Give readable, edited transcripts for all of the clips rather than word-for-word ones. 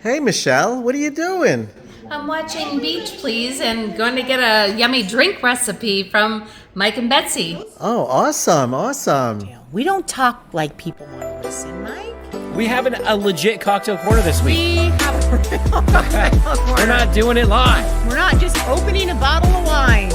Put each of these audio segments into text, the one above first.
Hey, Michele, what are you doing? I'm watching Beach Please and going to get a yummy drink recipe from Mike and Betsy. Oh, awesome. We don't talk like people want to listen, Mike. We have a legit cocktail corner this week. We have a real cocktail corner. We're not doing it live. We're not just opening a bottle of wine.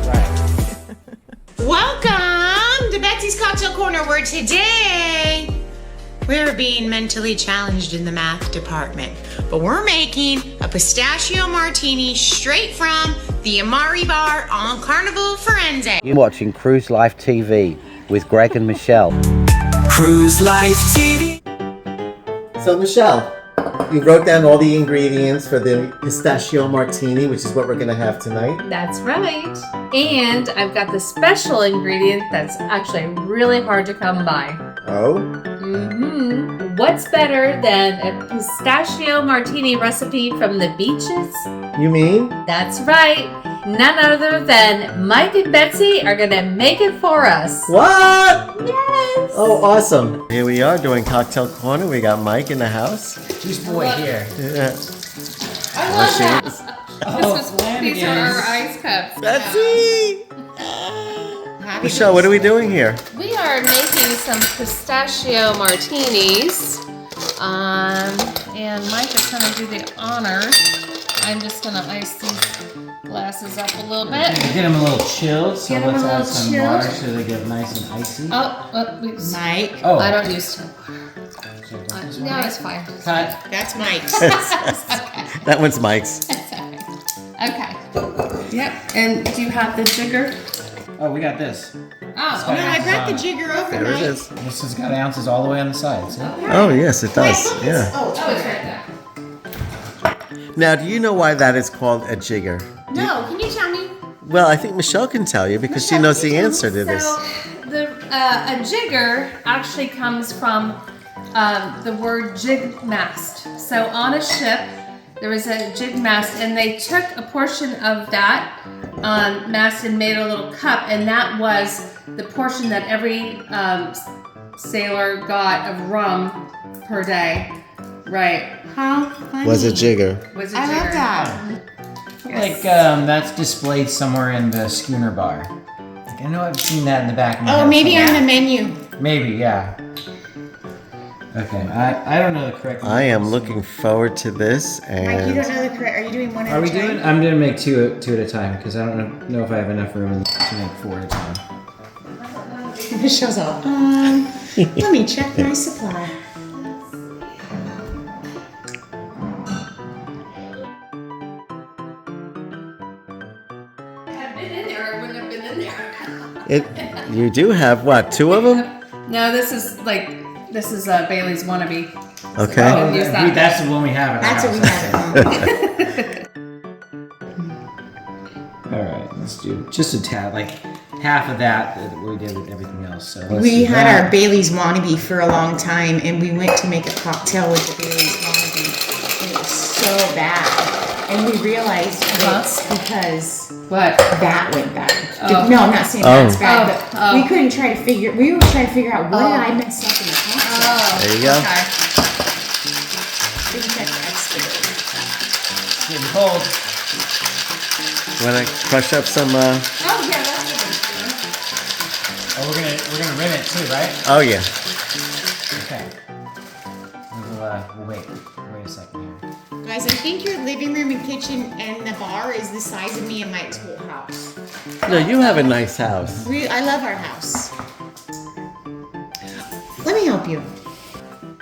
Right. Welcome to Betsy's Cocktail Corner, where today we're being mentally challenged in the math department. But we're making a Pistachio Martini straight from the Amari bar on Carnival, Firenze. You're watching Cruise Life TV with Greg and Michele. Cruise Life TV. So, Michele, you wrote down all the ingredients for the Pistachio Martini, which is what we're going to have tonight. That's right. And I've got the special ingredient that's actually really hard to come by. Oh? What's better than a pistachio martini recipe from the beaches? You mean? That's right. None other than Mike and Betsy are going to make it for us. What? Yes. Oh, awesome. Here we are doing Cocktail Corner. We got Mike in the house. Juice boy here. Yeah. I love that. These are our Flanagan's. ice cups. Betsy! Michele, what are we doing here? We are making some pistachio martinis. And Mike is going to do the honors. I'm just going to ice these glasses up a little bit. Get them a little chilled, so Get 'em let's a add little some chilled. water so they get nice and icy. Oops. Mike, Oh, I don't use to. No, it's fine. cut. that's Mike's. That one's Mike's. Okay. Yep. And do you have the jigger? Oh, we got this. Oh, No, I brought the jigger over, There it Mike. is. This has got ounces all the way on the side, see? Oh, yes, it does. Yeah. Oh, Oh, it's right there. Now, do you know why that is called a jigger? no, can you tell me? Well, I think Michele can tell you because she knows the answer to this. So, a jigger actually comes from the word jig mast. So on a ship, there was a jig mast, and they took a portion of that mast and made a little cup, and that was the portion that every sailor got of rum per day. Right. How funny. Was a jigger. Was a I jigger. love that. Like that's displayed somewhere in the schooner bar. Like I know I've seen that in the back of my head Oh, maybe somewhere. on the menu. Maybe, yeah. Okay, I don't know the correct. I am looking forward to this, Mike, you and don't know the correct. Are you doing one at Are a we time? doing? I'm gonna make two at a time because I don't know if I have enough room to make 4 at a time. Michelle's all, let me check my supply. Had been in there, I wouldn't have been in there. you do have what, 2 of them? No, this is Bailey's wannabe. Okay. Oh, use that. That's the one we have at That's our what we house. have at home. All right, let's do just a tad, like half of that we did with everything else. So let's We do had that. our Bailey's wannabe for a long time, and we went to make a cocktail with the Bailey's wannabe, and it was so bad. And we realized it's because What? that went bad. Oh. No, I'm not saying Oh. that's bad, Oh, but oh. we couldn't try to figure. We were trying to figure out what did I mess up in the cocktail. Oh, There you go. Okay. Didn't check the expert. It's getting cold. Want to crush up some, Oh yeah, that's good. Oh, we're gonna rim it too, right? oh yeah. Okay. We'll wait a second here. Guys, I think your living room and kitchen and the bar is the size of me and Mike's whole house. No, you have a nice house. I love our house. Let me help you.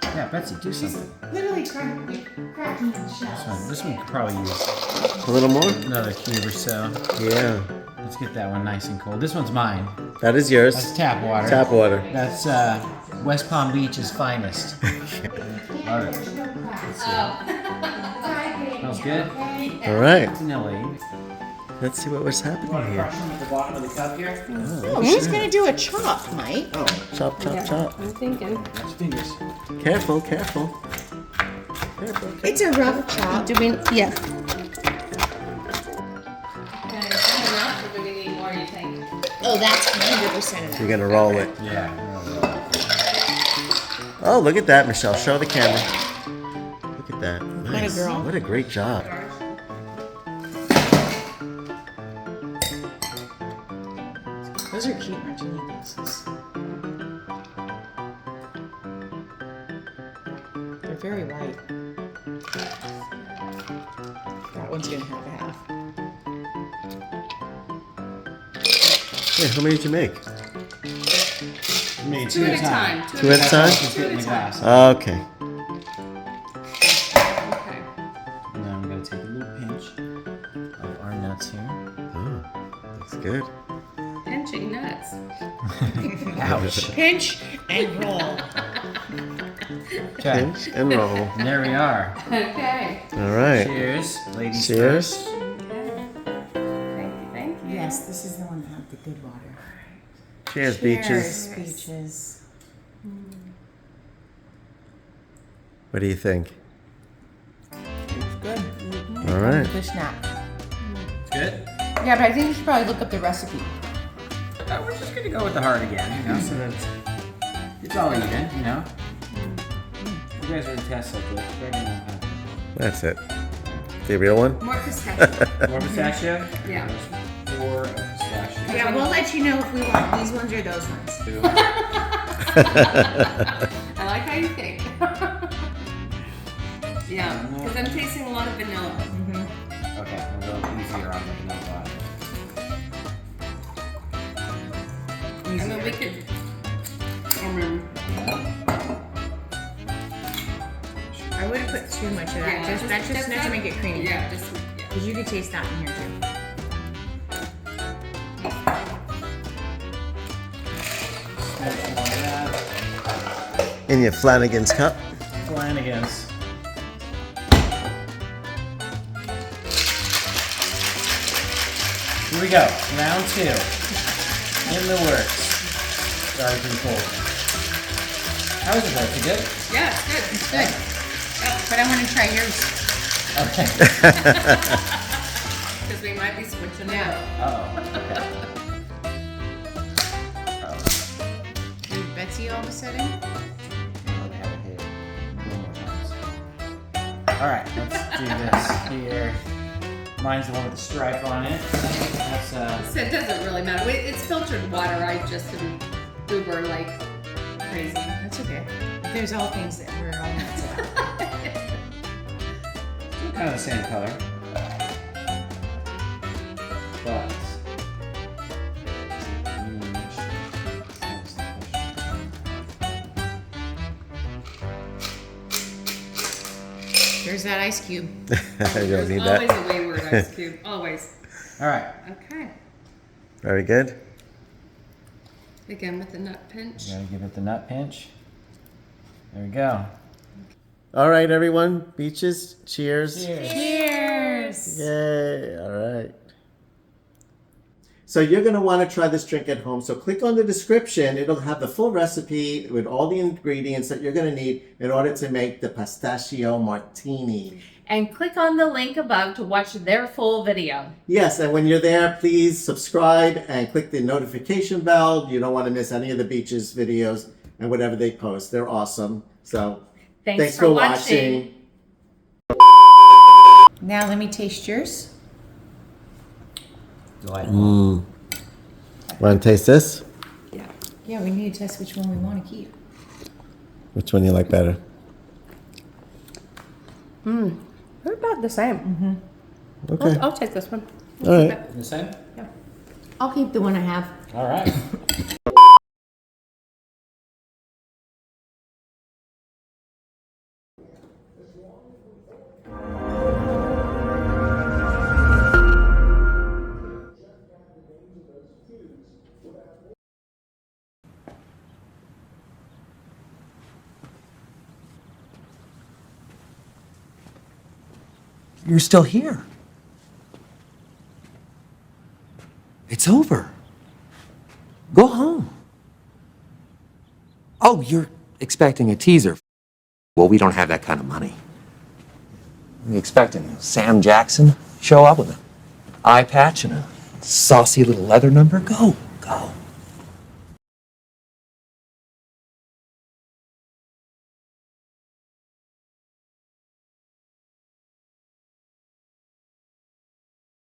Yeah, Betsy, do something. Literally cracking shells. This one could probably use A little more? another cube or so. Yeah. Let's get that one nice and cold. This one's mine. That is That's yours. tap water. Tap water. That's West Palm Beach's finest. All right. Smells good. All right. Vanilla. Let's see what was happening here. At the bottom of the cup here. Oh, she's gonna do a chop, Mike. Chop, chop, chop. I'm thinking. Nice fingers. Careful, careful. Careful. It's a rough chop. Do we? Yeah. Enough, or do we need more? You think? Oh, that's 100% enough. You're gonna roll it. Yeah. Oh, look at that, Michele. Show the camera. Look at that. What a Nice. girl. What a great job. Those are cute martini glasses. They're very light. That one's gonna have a half. Yeah, how many did you make? Made Two at a time. Two at a time? Just get in the glass. Okay. Okay. And then I'm gonna take a little pinch of our nuts here. Oh, looks good. Pinching nuts. Ouch. Pinch and roll. Okay. Pinch and roll. And there we are. Okay. All right. Cheers, ladies. Cheers. First. Thank you. Yes, this is the one that had the good water. Cheers, Beaches. Beaches. What do you think? It's good. All right. Good snack. Good. Yeah, but I think you should probably look up the recipe. We're just gonna go with the heart again, you know, so that it's all even, you know. You guys are the test subjects. Greg and I'll have That's it. The real one? More pistachio. more pistachio. Yeah. There's 4 of pistachio. Yeah, we'll let you know if we want these ones or those ones. 2. I like how you think. Yeah, because I'm tasting a lot of vanilla. Okay, we'll go easier on the vanilla. I mean, we could. I wouldn't put too much of that. Yeah, That's just meant to make it creamy. Yeah, just. Because you could taste that in here too. In your Flanagan's cup. Flanagan's. Here we go. Round 2. In the works. Sergeant Cole. How is it, Betsy? Good? Yeah, it's good. It's good. But I want to try yours. Okay. Because we might be switching out. Okay. Dude, Betsy all of a sudden. Alright, let's do this here. Mine's the one with the stripe on it. That's So it doesn't really matter. It's filtered water. I just am uber like crazy. That's okay. There's all things that we're all nuts about. kind of the same color. But There's that ice cube. You don't There's need always that. a wayward ice cube. Always. all right. Okay. Very good. Again with the nut pinch. Gotta give it the nut pinch. There we go. All right, everyone. Beaches. Cheers. Cheers! Yay. All right. So you're going to want to try this drink at home. So click on the description. It'll have the full recipe with all the ingredients that you're going to need in order to make the Pistachio Martini. And click on the link above to watch their full video. Yes, and when you're there, please subscribe and click the notification bell. You don't want to miss any of the Beaches videos and whatever they post. They're awesome. So thanks for watching. Now let me taste yours. Delightful. Want to taste this? Yeah, we need to test which one we want to keep. Which one you like better? They're about the same. Okay. I'll take this one. All right. The same? I'll keep the one I have. All right. You're still here. It's over. Go home. Oh, you're expecting a teaser. Well, we don't have that kind of money. You're expecting Sam Jackson show up with an eye patch and a saucy little leather number? Go, go.